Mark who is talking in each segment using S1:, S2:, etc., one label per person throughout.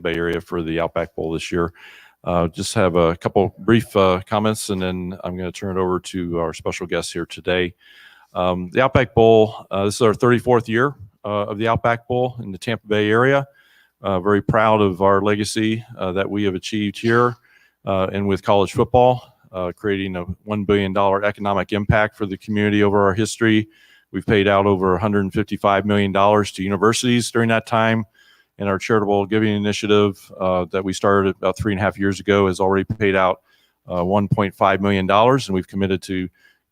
S1: Bay Area for the Outback Bowl this year. Just have a couple brief comments, and then I'm going to turn it over to our special guest here today. The Outback Bowl, this is our 34th year of the Outback Bowl in the Tampa Bay area. Very proud of our legacy that we have achieved here and with college football, creating a $1 billion economic impact for the community over our history. We've paid out over $155 million to universities during that time. And our charitable giving initiative that we started about 3.5 years ago has already paid out $1.5 million, and we've committed to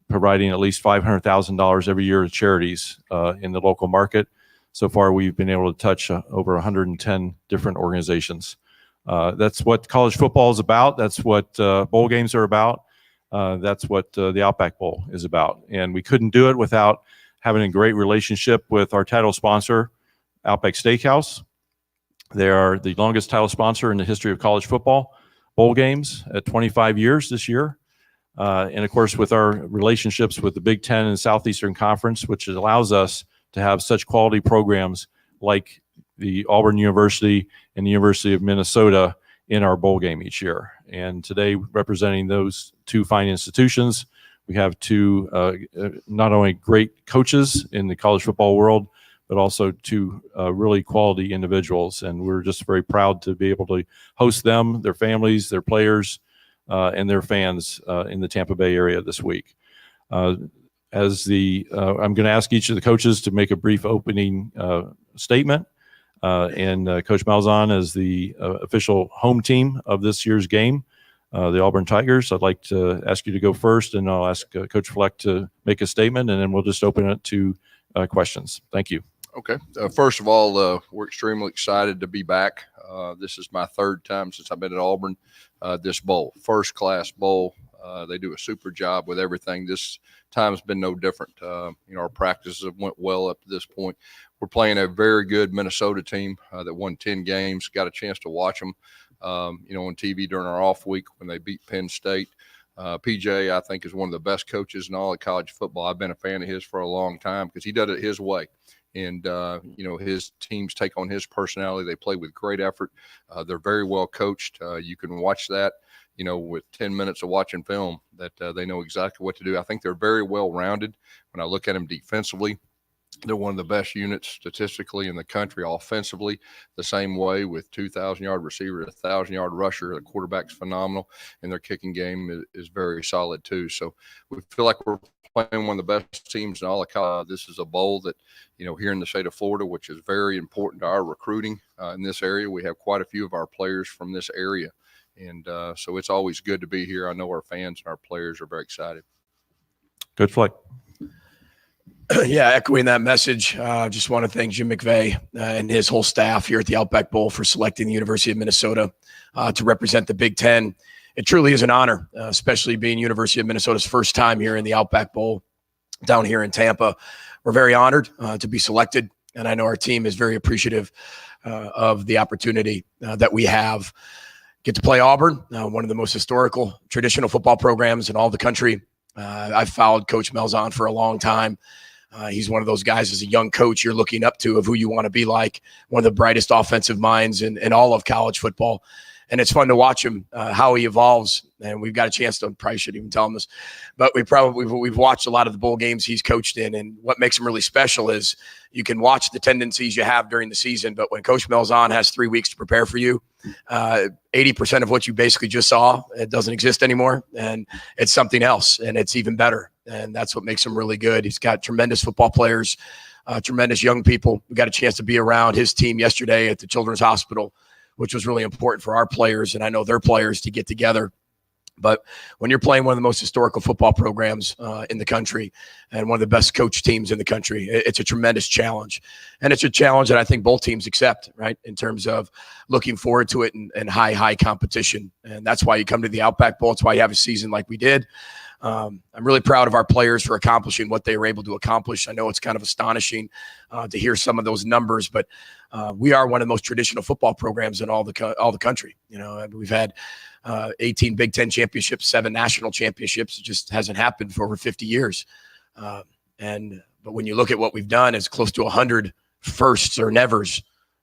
S1: providing at least $500,000 every year to charities in the local market. So far, we've been able to touch over 110 different organizations. That's what college football is about. That's what bowl games are about. That's what the Outback Bowl is about. And we couldn't do it without having a great relationship with our title sponsor, Outback Steakhouse. They are the longest title sponsor in the history of college football bowl games at 25 years this year. And of course, with our relationships with the Big Ten and Southeastern Conference, which allows us to have such quality programs like the Auburn University and the University of Minnesota in our bowl game each year. And today, representing those two fine institutions, we have two not only great coaches in the college football world, but also two really quality individuals. And we're just very proud to be able to host them, their families, their players, and their fans in the Tampa Bay area this week. I'm going to ask each of the coaches to make a brief opening statement. And Coach Malzahn, as the official home team of this year's game, the Auburn Tigers, I'd like to ask you to go first, and I'll ask Coach Fleck to make a statement, and then we'll just open it to questions. Thank you.
S2: Okay. First of all, we're extremely excited to be back. This is my third time since I've been at Auburn. This bowl, first-class bowl. They do a super job with everything. This time has been no different. Our practices have went well up to this point. We're playing a very good Minnesota team that won 10 games. Got a chance to watch them, on TV during our off week when they beat Penn State. PJ, I think, is one of the best coaches in all of college football. I've been a fan of his for a long time because he does it his way. And, his teams take on his personality. They play with great effort. They're very well coached. You can watch that, with 10 minutes of watching film that they know exactly what to do. I think they're very well-rounded. When I look at them defensively, they're one of the best units statistically in the country. Offensively, the same way, with 2,000-yard receiver, 1,000-yard rusher. The quarterback's phenomenal, and their kicking game is very solid too. So we feel like we're playing one of the best teams in all of college. This is a bowl that, here in the state of Florida, which is very important to our recruiting in this area. We have quite a few of our players from this area. And so it's always good to be here. I know our fans and our players are very excited.
S1: Good Fleck.
S3: Yeah, echoing that message, just want to thank Jim McVay and his whole staff here at the Outback Bowl for selecting the University of Minnesota to represent the Big Ten. It truly is an honor, especially being University of Minnesota's first time here in the Outback Bowl down here in Tampa. We're very honored to be selected, and I know our team is very appreciative of the opportunity that we have. Get to play Auburn, one of the most historical, traditional football programs in all the country. I've followed Coach Malzahn for a long time. He's one of those guys as a young coach you're looking up to of who you want to be like, one of the brightest offensive minds in all of college football. And it's fun to watch him, how he evolves. And we've got a chance to, probably shouldn't even tell him this, but we've watched a lot of the bowl games he's coached in. And what makes him really special is you can watch the tendencies you have during the season, but when Coach Malzahn has 3 weeks to prepare for you, 80% of what you basically just saw, it doesn't exist anymore. And it's something else, and it's even better. And that's what makes him really good. He's got tremendous football players, tremendous young people. We got a chance to be around his team yesterday at the Children's Hospital, which was really important for our players, and I know their players, to get together. But when you're playing one of the most historical football programs in the country and one of the best coach teams in the country, it's a tremendous challenge. And it's a challenge that I think both teams accept, right, in terms of looking forward to it and high competition. And that's why you come to the Outback Bowl. It's why you have a season like we did. I'm really proud of our players for accomplishing what they were able to accomplish. I know it's kind of astonishing to hear some of those numbers, but we are one of the most traditional football programs in all the country. We've had 18 Big Ten championships, 7 national championships. It just hasn't happened for over 50 years. But when you look at what we've done, it's close to 100 firsts or nevers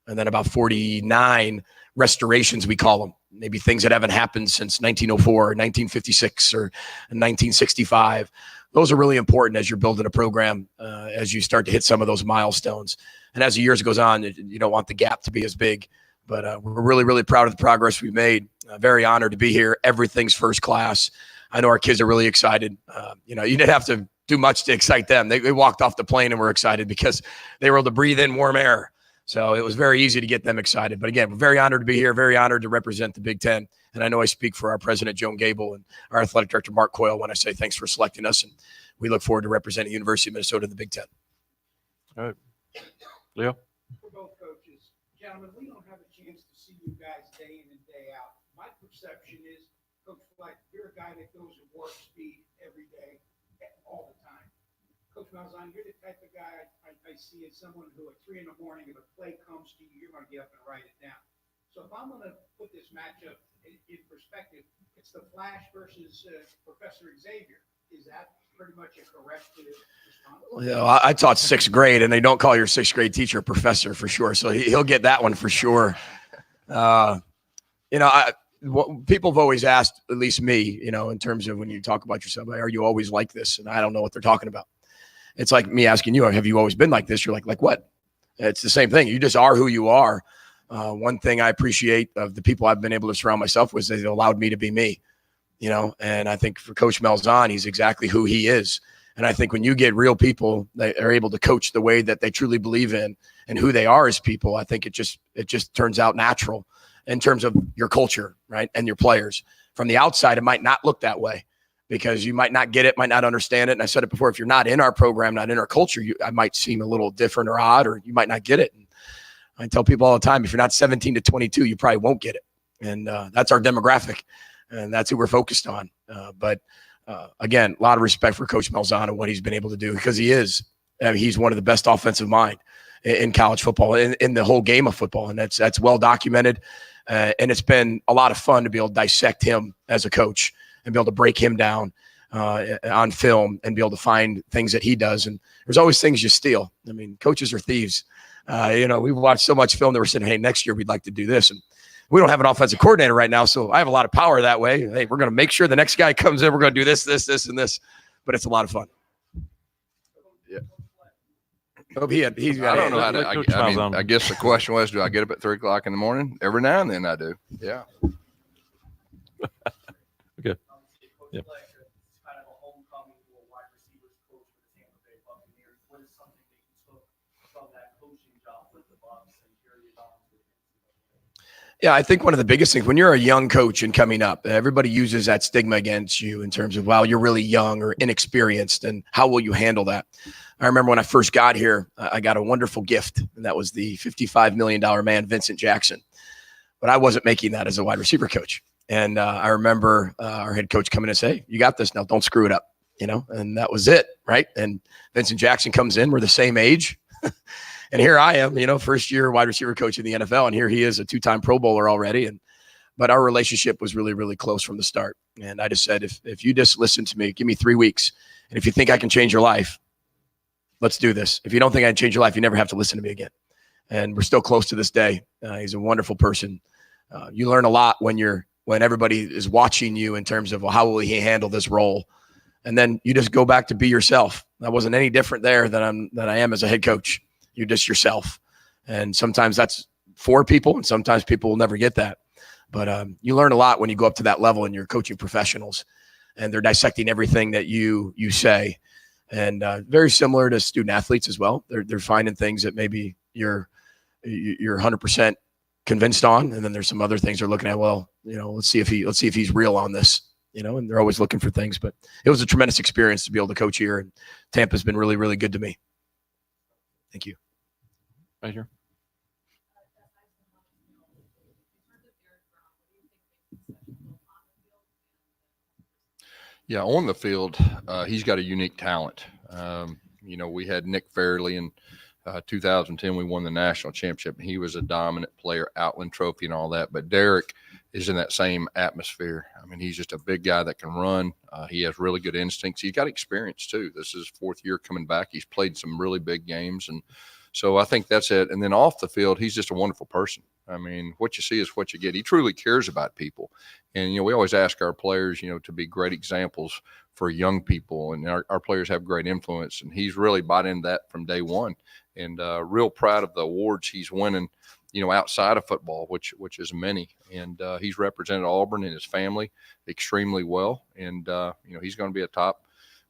S3: and then about 49 restorations, we call them, maybe things that haven't happened since 1904 or 1956 or 1965. Those are really important as you're building a program, as you start to hit some of those milestones. And as the years goes on, you don't want the gap to be as big. But we're really, really proud of the progress we've made. Very honored to be here. Everything's first class. I know our kids are really excited. You didn't have to do much to excite them. They walked off the plane and were excited because they were able to breathe in warm air. So it was very easy to get them excited. But again, we're very honored to be here, very honored to represent the Big Ten. And I know I speak for our president, Joan Gable, and our athletic director, Mark Coyle, when I say thanks for selecting us. And we look forward to representing University of Minnesota in the Big Ten.
S1: All right. Leo?
S4: For both coaches, gentlemen, we don't have a chance to see you guys day in and day out. My perception is, Coach Fleck, you're a guy that goes at warp speed every day, all the time. Coach Malzahn, you're the type of guy I see as someone who at 3 a.m, if a play comes to you, you're going to get up and write it down. So if I'm going to put this matchup in perspective, it's the Flash versus Professor Xavier. Is that pretty much a correct response?
S3: Well, I taught sixth grade, and they don't call your sixth grade teacher a professor for sure. So he'll get that one for sure. People have always asked, at least me, in terms of when you talk about yourself, are you always like this? And I don't know what they're talking about. It's like me asking you, have you always been like this? You're like what? It's the same thing. You just are who you are. One thing I appreciate of the people I've been able to surround myself with is they allowed me to be me, and I think for Coach Malzahn, he's exactly who he is. And I think when you get real people that are able to coach the way that they truly believe in and who they are as people, I think it just turns out natural in terms of your culture, right? And your players. From the outside, it might not look that way because you might not get it, might not understand it. And I said it before, if you're not in our program, not in our culture, I might seem a little different or odd, or you might not get it. And I tell people all the time, if you're not 17 to 22, you probably won't get it. And that's our demographic. And that's who we're focused on. But again, a lot of respect for Coach Malzahn and what he's been able to do because he's one of the best offensive mind in college football, in the whole game of football. And that's well documented. And it's been a lot of fun to be able to dissect him as a coach and be able to break him down on film and be able to find things that he does. And there's always things you steal. I mean, coaches are thieves. We've watched so much film that we're saying, hey, next year we'd like to do this. And we don't have an offensive coordinator right now, so I have a lot of power that way. Hey, we're going to make sure the next guy comes in. We're going to do this, and this. But it's a lot of fun.
S2: Yeah.
S3: He's
S2: I don't know how
S1: Coach
S2: to.
S1: Malzahn.
S2: I guess the question was, do I get up at 3 o'clock in the morning? Every now and then I do. Yeah.
S1: Okay. Yep.
S5: Kind of a homecoming to a wide receivers coach for the Tampa Bay Buccaneers. What is something that you took from that coaching job with the Bucs and carried on to?
S3: Yeah, I think one of the biggest things when you're a young coach and coming up, everybody uses that stigma against you in terms of, wow, you're really young or inexperienced, and how will you handle that? I remember when I first got here, I got a wonderful gift, and that was the $55 million man, Vincent Jackson. But I wasn't making that as a wide receiver coach. And I remember our head coach coming and say, you got this now, don't screw it up, and that was it, right? And Vincent Jackson comes in, we're the same age. And here I am, first year wide receiver coach in the NFL, and here he is, a 2-time Pro Bowler already. But our relationship was really, really close from the start. And I just said, if you just listen to me, give me 3 weeks, and if you think I can change your life, let's do this. If you don't think I can change your life, you never have to listen to me again. And we're still close to this day. He's a wonderful person. You learn a lot when everybody is watching you in terms of, well, how will he handle this role? And then you just go back to be yourself. I wasn't any different there than I am as a head coach. You're just yourself. And sometimes that's for people, and sometimes people will never get that. But you learn a lot when you go up to that level and you're coaching professionals, and they're dissecting everything that you say. And very similar to student athletes as well. They're finding things that maybe you're 100% convinced on, and then there's some other things they're looking at. Well, let's see if he's real on this. And they're always looking for things. But it was a tremendous experience to be able to coach here, and Tampa's been really, really good to me. Thank you.
S1: Right here.
S2: Yeah, on the field, he's got a unique talent. We had Nick Fairley in 2010. We won the national championship. He was a dominant player, Outland Trophy and all that. But Derek is in that same atmosphere. I mean, he's just a big guy that can run. He has really good instincts. He's got experience, too. This is his 4th year coming back. He's played some really big games. And So I think that's it. And then off the field, he's just a wonderful person. I mean, what you see is what you get. He truly cares about people. And, we always ask our players, to be great examples for young people. And our players have great influence. And he's really bought into that from day one. And real proud of the awards he's winning, outside of football, which is many. And he's represented Auburn and his family extremely well. And, he's going to be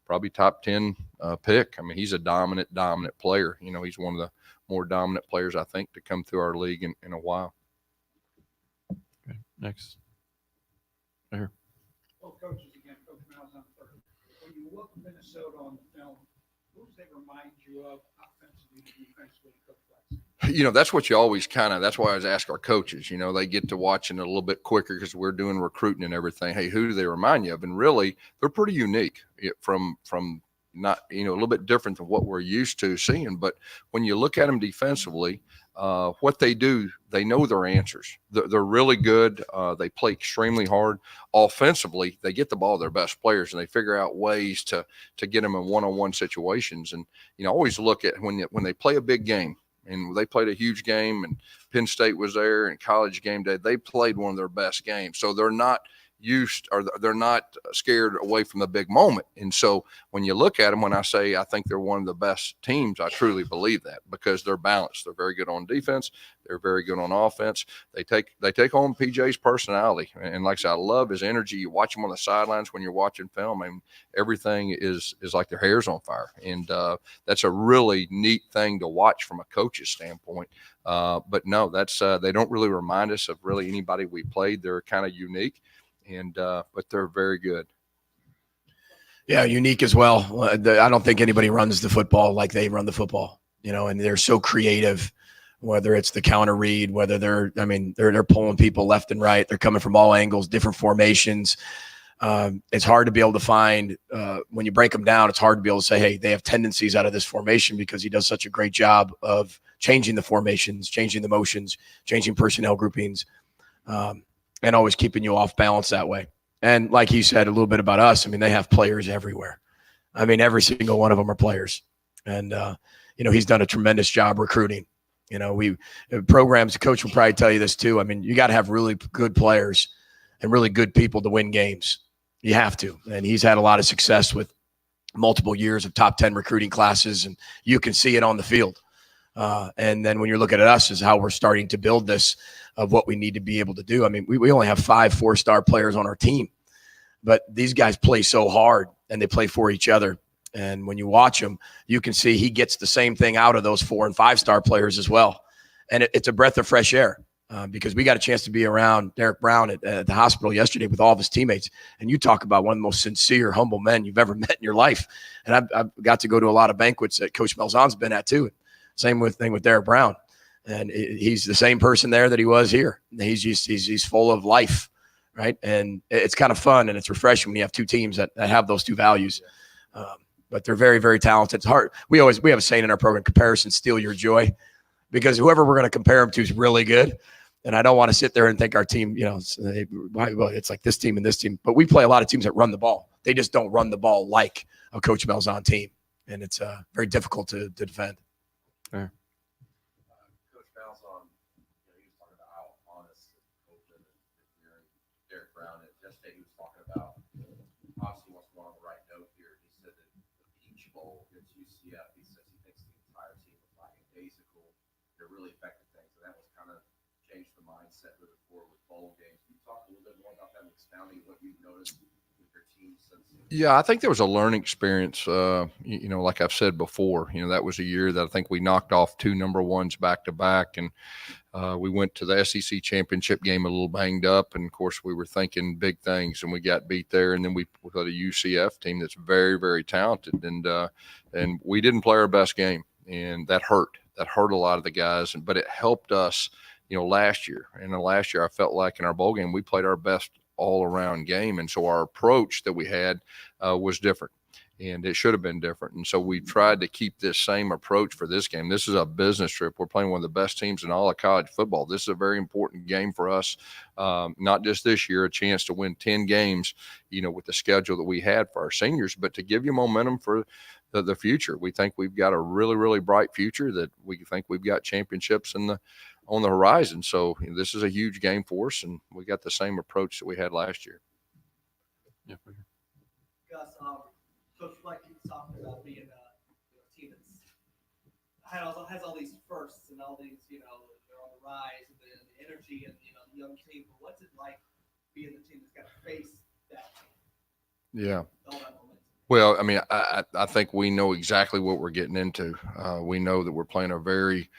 S2: probably top 10 pick. I mean, he's a dominant player. He's one of the more dominant players, I think, to come through our league in a while.
S1: Okay, next. Right here.
S4: Well, coaches again, Coach Malzahn first. When you look at Minnesota on the film, who does they remind you of offensively, defensively, Coach Flex?
S2: That's what you always that's why I always ask our coaches. They get to watching it a little bit quicker because we're doing recruiting and everything. Hey, who do they remind you of? And really, they're pretty unique from not, a little bit different than what we're used to seeing. But when you look at them defensively, what they do, they know their answers. They're really good. They play extremely hard. Offensively, they get the ball to their best players, and they figure out ways to get them in one-on-one situations. And, always look at when they play a big game, and they played a huge game, and Penn State was there, and College game day, they played one of their best games. So they're not they're not scared away from the big moment. And so when you look at them, when I say I think they're one of the best teams, I truly believe that because they're balanced. They're very good on defense. They're very good on offense. They take on PJ's personality. And like I said, I love his energy. You watch him on the sidelines when you're watching film, and everything is like their hair's on fire. And that's a really neat thing to watch from a coach's standpoint. But no, that's they don't really remind us of really anybody we played. They're kind of unique. And but they're very good.
S3: Yeah, unique as well. I don't think anybody runs the football like they run the football, and they're so creative, whether it's the counter read, whether they're pulling people left and right. They're coming from all angles, different formations. It's hard to be able to find when you break them down, it's hard to be able to say, hey, they have tendencies out of this formation because he does such a great job of changing the formations, changing the motions, changing personnel groupings. And always keeping you off balance that way. And like he said a little bit about us, they have players everywhere. Every single one of them are players. And, he's done a tremendous job recruiting. Programs, the coach will probably tell you this too. You got to have really good players and really good people to win games. You have to. And he's had a lot of success with multiple years of top 10 recruiting classes, and you can see it on the field. And then when you're looking at us is how we're starting to build this of what we need to be able to do. We only have 5 4-star players on our team, but these guys play so hard and they play for each other. And when you watch them, you can see he gets the same thing out of those 4 and 5-star players as well. And it's a breath of fresh air because we got a chance to be around Derek Brown at the hospital yesterday with all of his teammates. And you talk about one of the most sincere, humble men you've ever met in your life. And I've got to go to a lot of banquets that Coach Malzahn's been at too. Same thing with Derek Brown. And he's the same person there that he was here. He's full of life, right? And it's kind of fun and it's refreshing when you have 2 teams that have those 2 values. But they're very, very talented. It's hard. We have a saying in our program: comparison steal your joy, because whoever we're going to compare them to is really good. And I don't want to sit there and think our team, it's like this team and this team. But we play a lot of teams that run the ball. They just don't run the ball like a Coach Malzahn team, and it's very difficult to defend.
S1: Fair.
S6: Coach Malzahn, he was talking about how honest open and Derek Brown is. Yesterday he was talking about obviously wants to go on the right note here. He said that the Peach Bowl against UCF, he says he thinks the entire team was lackadaisical. They're really affected things, and that was kind of changed the mindset moving forward with bowl games. Can you talk a little bit more about that, expounding what you've noticed with your team since?
S2: Yeah, I think there was a learning experience. Like I've said before, that was a year that I think we knocked off 2 number 1s back to back, and we went to the SEC championship game a little banged up, and of course we were thinking big things, and we got beat there. And then we got a UCF team that's very, very talented, and we didn't play our best game, and that hurt. That hurt a lot of the guys, but it helped us. Last year, I felt like in our bowl game we played our best all-around game, and so our approach that we had was different. and it should have been different. And so we tried to keep this same approach for this game. This is a business trip. We're playing one of the best teams in all of college football. This is a very important game for us, not just this year, a chance to win 10 games, with the schedule that we had for our seniors, but to give you momentum for the future. We think we've got a really, really bright future, that we think we've got championships on the horizon. So this is a huge game for us, and we got the same approach that we had last year.
S1: Yeah.
S5: Gus, Coach Fleck keeps talking about being a team that's has all these firsts and all these, they're on the rise, and the energy and, the young team. But what's it like being the team that's got to face that?
S2: Yeah.
S5: All that momentum?
S2: Well, I mean, I think we know exactly what we're getting into. We know that we're playing a very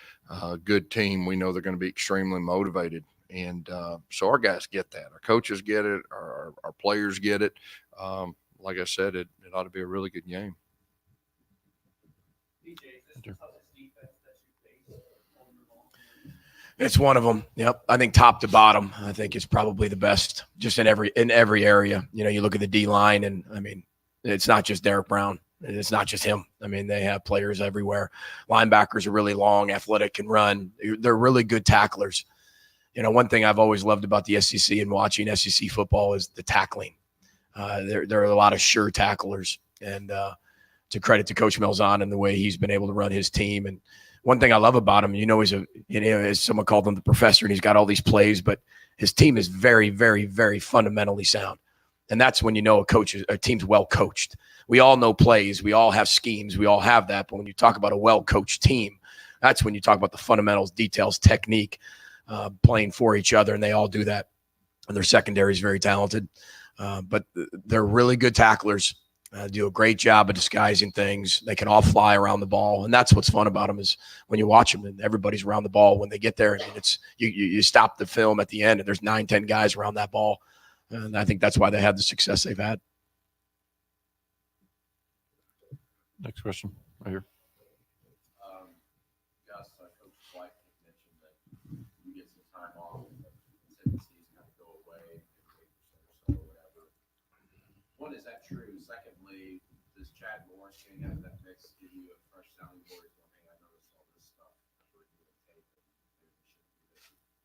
S2: good team. We know they're going to be extremely motivated. And so our guys get that. Our coaches get it. Our players get it. Like I said, it ought to be a really good game.
S5: DJ, is this the toughest defense that you face all year long?
S3: It's one of them. Yep. I think top to bottom, I think it's probably the best just in every area. You look at the D line, and I mean, it's not just Derek Brown. It's not just him. I mean, they have players everywhere. Linebackers are really long, athletic, can run. They're really good tacklers. One thing I've always loved about the SEC and watching SEC football is the tackling. There are a lot of sure tacklers, and to credit to Coach Malzahn and the way he's been able to run his team. And one thing I love about him, he's as someone called him the professor, and he's got all these plays, but his team is very, very, very fundamentally sound. And that's when a team's well coached. We all know plays. We all have schemes. We all have that. But when you talk about a well-coached team, that's when you talk about the fundamentals, details, technique, playing for each other, and they all do that. And their secondary is very talented. But they're really good tacklers, do a great job of disguising things. They can all fly around the ball. And that's what's fun about them, is when you watch them and everybody's around the ball when they get there. And it's you stop the film at the end, and there's 9-10 guys around that ball. And I think that's why they had the success they've had.
S1: Next question right here.
S6: Gus, Coach White mentioned that you get some time off, tendencies kind of go away, 8% or so, whatever. One, is that true? Secondly, does Chad Morris getting out of that mix give you a fresh sounding board? Hey, I noticed all this stuff.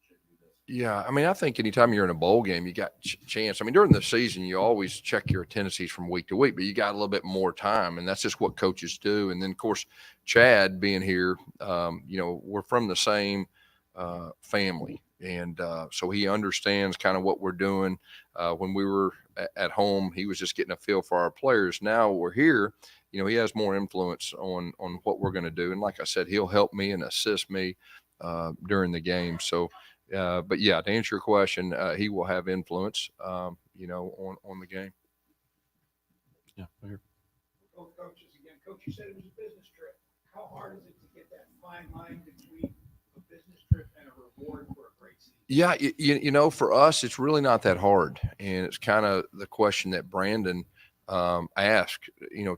S6: Should do this.
S2: Yeah, I mean, I think anytime you're in a bowl game, you got chance. I mean, during the season, you always check your tendencies from week to week, but you got a little bit more time, and that's just what coaches do. And then, of course, Chad being here, we're from the same family, and so he understands kind of what we're doing. When we were at home, he was just getting a feel for our players. Now we're here, he has more influence on what we're going to do. And like I said, he'll help me and assist me during the game. So, but yeah, to answer your question, he will have influence, on the game.
S1: Yeah, right here.
S4: Both coaches again. Coach, you said it was a business trip. How hard is it to get that fine line between a business trip and a reward for a great season?
S2: Yeah, for us, it's really not that hard. And it's kind of the question that Brandon asked,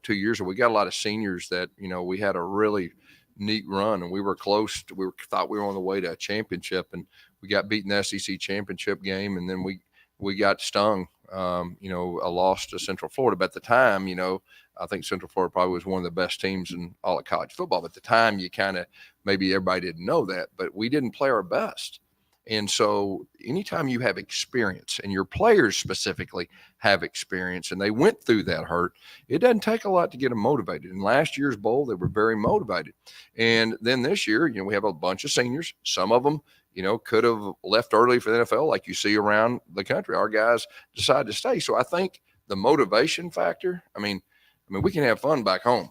S2: 2 years ago. We got a lot of seniors that, we had a really neat run, and we were close. We thought we were on the way to a championship, and we got beaten in the SEC championship game, and then we got stung, a loss to Central Florida. But at the time, I think Central Florida probably was one of the best teams in all of college football. But at the time, you kind of, maybe everybody didn't know that, but we didn't play our best. And so anytime you have experience, and your players specifically have experience, and they went through that hurt, it doesn't take a lot to get them motivated. In last year's bowl, they were very motivated. And then this year, we have a bunch of seniors. Some of them, could have left early for the NFL, like you see around the country. Our guys decided to stay. So I think the motivation factor, I mean, we can have fun back home,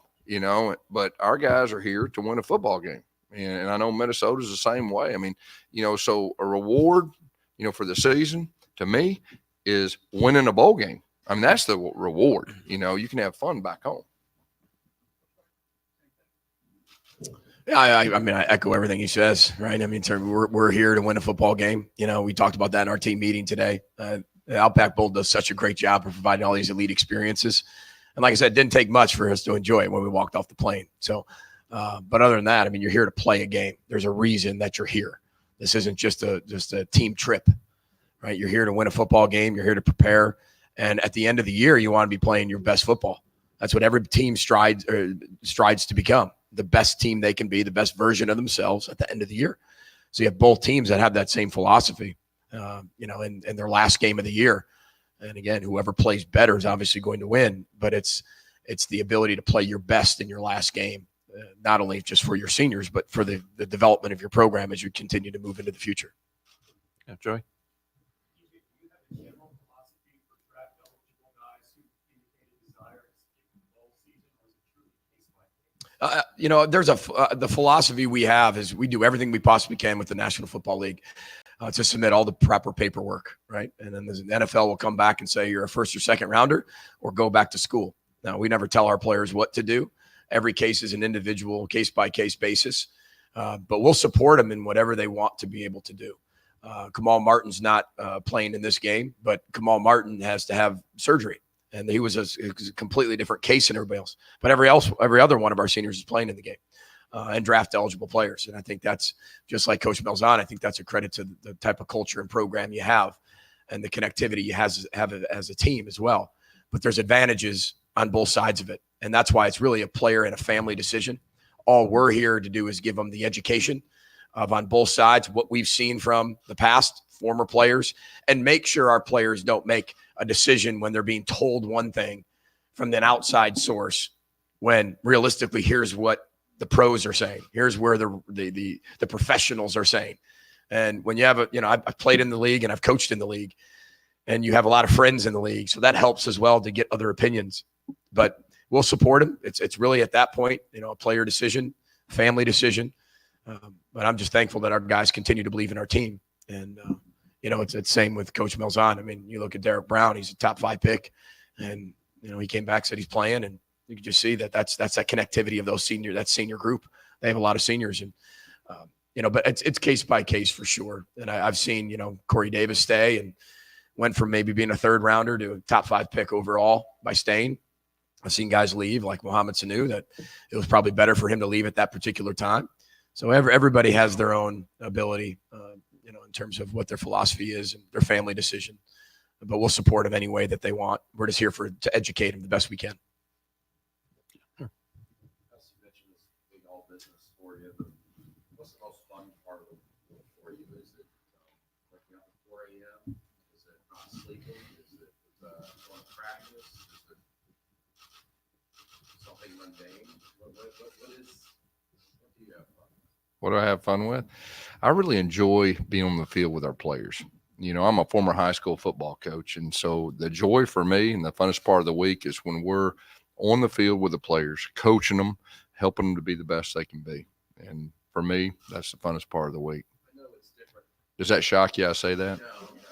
S2: but our guys are here to win a football game. And I know Minnesota's the same way. I mean, so a reward, for the season, to me, is winning a bowl game. I mean, that's the reward. You can have fun back home.
S3: Yeah, I mean, I echo everything he says, right? I mean, we're here to win a football game. We talked about that in our team meeting today. The Outback Bowl does such a great job of providing all these elite experiences. And like I said, it didn't take much for us to enjoy it when we walked off the plane. So, but other than that, I mean, you're here to play a game. There's a reason that you're here. This isn't just a team trip, right? You're here to win a football game. You're here to prepare. And at the end of the year, you want to be playing your best football. That's what every team strides to become, the best team they can be, the best version of themselves at the end of the year. So you have both teams that have that same philosophy, in their last game of the year. And again, whoever plays better is obviously going to win, but it's the ability to play your best in your last game, not only just for your seniors, but for the development of your program as you continue to move into the future.
S1: Yeah, Joey.
S3: There's the philosophy we have is we do everything we possibly can with the National Football League to submit all the proper paperwork, right? And then the NFL will come back and say you're a first or second rounder or go back to school. Now, we never tell our players what to do. Every case is an individual case-by-case basis, but we'll support them in whatever they want to be able to do. Kamal Martin's not playing in this game, but Kamal Martin has to have surgery. And he was a completely different case than everybody else. But every other one of our seniors is playing in the game and draft eligible players. And I think that's just like Coach Malzahn. I think that's a credit to the type of culture and program you have and the connectivity you have as a team as well. But there's advantages on both sides of it. And that's why it's really a player and a family decision. All we're here to do is give them the education of on both sides, what we've seen from the past, former players, and make sure our players don't make a decision when they're being told one thing from an outside source, when realistically, here's what the pros are saying. Here's where the professionals are saying. And when you have I've played in the league and I've coached in the league, and you have a lot of friends in the league. So that helps as well to get other opinions, but we'll support them. It's really at that point, a player decision, family decision. But I'm just thankful that our guys continue to believe in our team. And, it's same with Coach Malzahn. I mean, you look at Derek Brown, he's a top 5 pick, and, he came back, said he's playing, and you can just see that's that connectivity of that senior group. They have a lot of seniors, and, but it's case by case for sure. And I've seen, Corey Davis stay and went from maybe being a 3rd rounder to a top 5 pick overall by staying. I've seen guys leave like Mohamed Sanu that it was probably better for him to leave at that particular time. So everybody has their own ability, in terms of what their philosophy is and their family decision. But we'll support them any way that they want. We're just here to educate them the best we can.
S6: You mentioned this big all business for you, but what's the most fun part of it for you? Is it waking up at 4 a.m.? Is it not sleeping? Is it going to practice? Is it something mundane? What do you have fun with?
S2: What do I have fun with? I really enjoy being on the field with our players. I'm a former high school football coach, and so the joy for me and the funnest part of the week is when we're on the field with the players, coaching them, helping them to be the best they can be. And for me, that's the funnest part of the week.
S6: I know it's different.
S2: Does that shock you? I say that?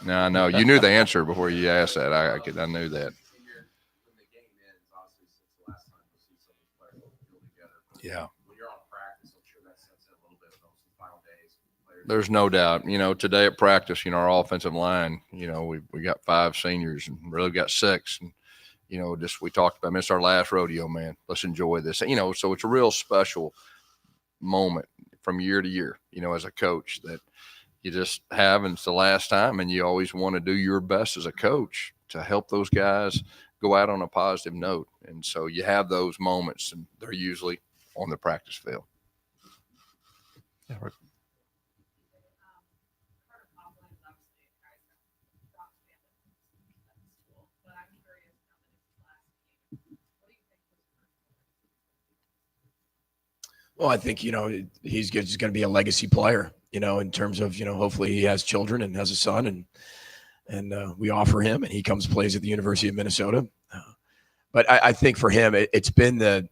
S2: No. You knew the answer before you asked that. I knew that.
S6: When the game ends, obviously, since the last time we see some of these players on the field together.
S2: Yeah.
S6: When you're on practice, I'm sure that sets in a little bit of those final days.
S2: There's no doubt. Today at practice, our offensive line, we got 5 seniors and really got 6. And, we talked about, it's our last rodeo, man. Let's enjoy this. So it's a real special moment from year to year, as a coach that you just have, and it's the last time. And you always want to do your best as a coach to help those guys go out on a positive note. And so you have those moments, and they're usually on the practice field.
S1: Yeah, right.
S3: Well, I think, he's going to be a legacy player, in terms of, hopefully he has children and has a son, and we offer him, and he comes plays at the University of Minnesota. But I think for him, it's been the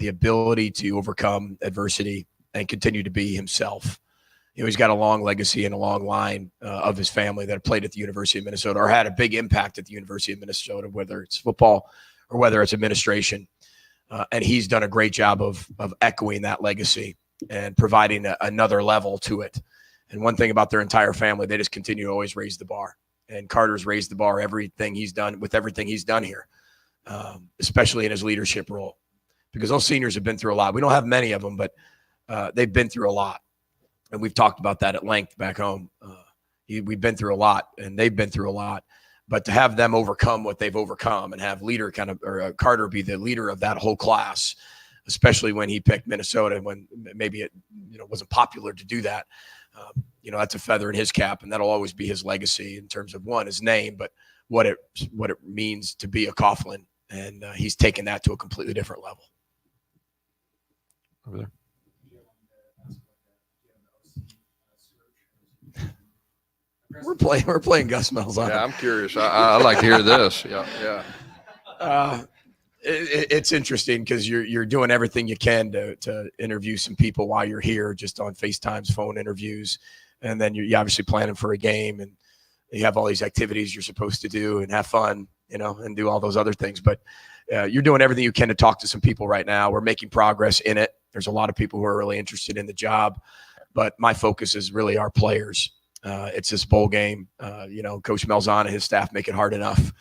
S3: ability to overcome adversity and continue to be himself. He's got a long legacy and a long line of his family that played at the University of Minnesota or had a big impact at the University of Minnesota, whether it's football or whether it's administration. And he's done a great job of echoing that legacy and providing another level to it. And one thing about their entire family, they just continue to always raise the bar. And Carter's raised the bar everything he's done here, especially in his leadership role, because those seniors have been through a lot. We don't have many of them, but they've been through a lot. And we've talked about that at length back home. We've been through a lot, and they've been through a lot. But to have them overcome what they've overcome and have Carter be the leader of that whole class, especially when he picked Minnesota, when maybe it wasn't popular to do that. That's a feather in his cap, and that'll always be his legacy in terms of his name, but what it means to be a Coughlin. And he's taken that to a completely different level.
S1: Over there.
S3: We're playing Gus Malzahn.
S2: Yeah, I'm curious. I'd like to hear this. Yeah.
S3: It's interesting because you're doing everything you can to interview some people while you're here, just on FaceTimes, phone interviews, and then you're obviously planning for a game, and you have all these activities you're supposed to do and have fun, and do all those other things. But you're doing everything you can to talk to some people right now. We're making progress in it. There's a lot of people who are really interested in the job, but my focus is really our players. It's this bowl game. Coach Malzahn and his staff make it hard enough.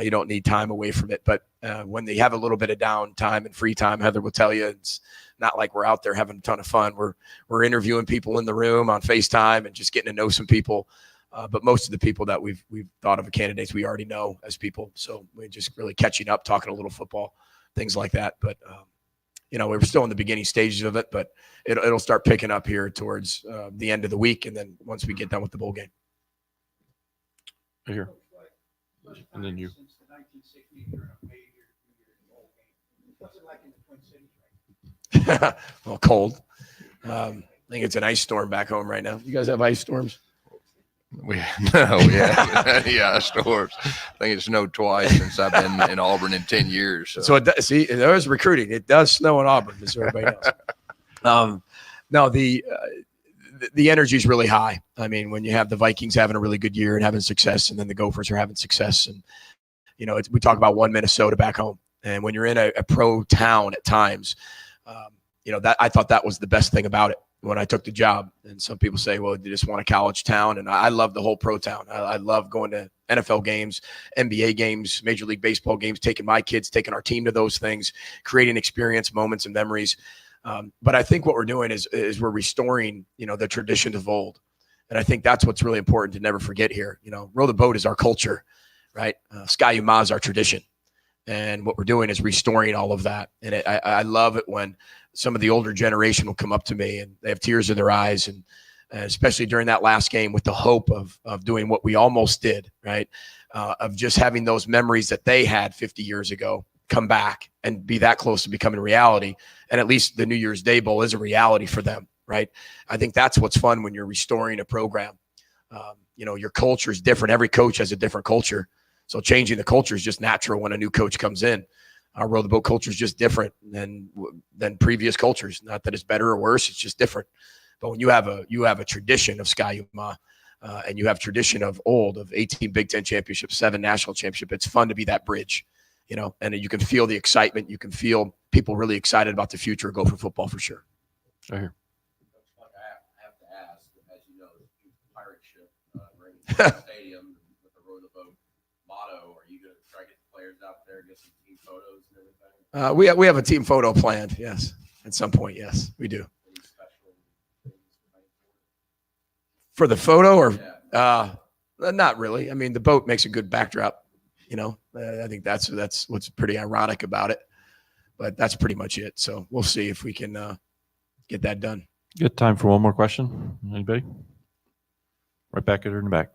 S3: You don't need time away from it. But when they have a little bit of downtime and free time, Heather will tell you, it's not like we're out there having a ton of fun. We're interviewing people in the room on FaceTime and just getting to know some people. But most of the people that we've thought of as candidates, we already know as people. So we're just really catching up, talking a little football, things like that. But we're still in the beginning stages of it, but it'll start picking up here towards the end of the week, and then once we get done with the bowl game.
S1: Right here. And then you.
S4: Since the 1960s, you're in a major bowl game. What's it like in the Twin Cities right now?
S3: Well, cold. I think it's an ice storm back home right now. You guys have ice storms?
S2: Yeah, storms. I think it snowed twice since I've been in Auburn in 10 years.
S3: So there was recruiting. It does snow in Auburn, as everybody knows. No, the energy is really high. I mean, when you have the Vikings having a really good year and having success, and then the Gophers are having success, and we talk about one Minnesota back home, and when you're in a pro town at times, that I thought that was the best thing about it when I took the job. And some people say, well, you just want a college town. And I love the whole pro town. I love going to NFL games, NBA games, Major League Baseball games, taking my kids, taking our team to those things, creating experience, moments, and memories. But I think what we're doing is we're restoring, the traditions of old. And I think that's what's really important to never forget here. Row the boat is our culture, right? Sky Yuma is our tradition. And what we're doing is restoring all of that. And I love it when some of the older generation will come up to me and they have tears in their eyes, and especially during that last game, with the hope of doing what we almost did, right? Of just having those memories that they had 50 years ago come back and be that close to becoming reality. And at least the New Year's Day Bowl is a reality for them, right? I think that's what's fun when you're restoring a program. Your culture is different. Every coach has a different culture. So changing the culture is just natural when a new coach comes in. Our Row the Boat culture is just different than previous cultures. Not that it's better or worse; it's just different. But when you have a tradition of Sky Yuma, and you have tradition of 18 Big Ten championships, 7 national championships, it's fun to be that bridge, And you can feel the excitement. You can feel people really excited about the future of Gopher football for sure.
S1: Right here.
S6: I have to ask, as you know, the pirate ship running the stadium with the Row the Boat motto. Are you going to try to get the players out there, get some team photos and everything?
S3: We have a team photo planned. Yes, at some point. Yes, we do.
S6: Any special things
S3: For the photo, or
S6: Yeah.
S3: not really. I mean, the boat makes a good backdrop. I think that's what's pretty ironic about it. But that's pretty much it. So we'll see if we can get that done.
S1: Good time for one more question. Anybody? Right back at her in the back.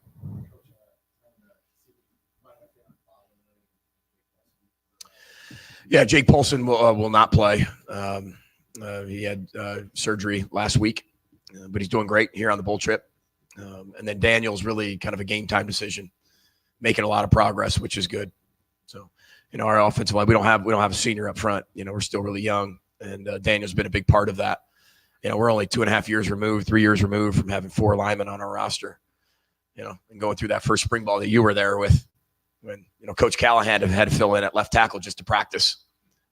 S3: Yeah, Jake Paulson will not play. He had surgery last week, but he's doing great here on the bowl trip. And then Daniel's really kind of a game time decision, making a lot of progress, which is good. So, our offensive line, we don't have a senior up front. We're still really young, and Daniel's been a big part of that. We're only 2.5 years removed, 3 years removed from having 4 linemen on our roster. And going through that first spring ball that you were there with, when Coach Callahan had to fill in at left tackle just to practice,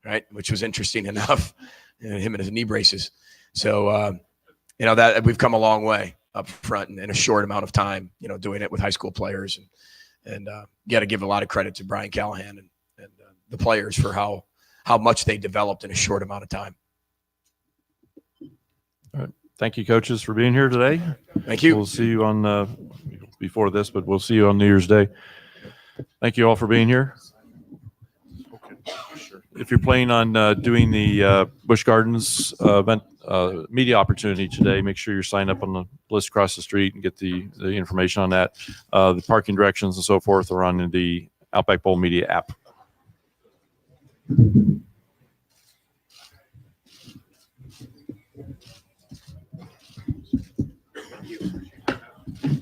S3: right? Which was interesting enough, him and his knee braces. So that we've come a long way up front in a short amount of time. Doing it with high school players, and got to give a lot of credit to Brian Callahan and the players for how much they developed in a short amount of time.
S1: All right. Thank you, coaches, for being here today.
S3: Thank you.
S1: We'll see you on before this, but we'll see you on New Year's Day. Thank you all for being here. If you're planning on doing the Busch Gardens event media opportunity today, make sure you're signed up on the list across the street and get the information on that. The parking directions and so forth are on the Outback Bowl Media app.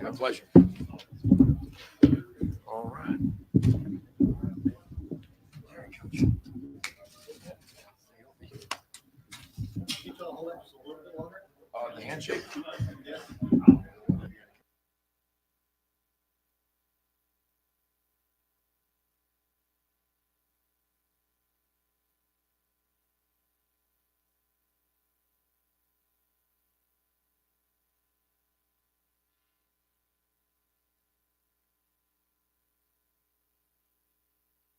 S3: My pleasure. All right. The handshake.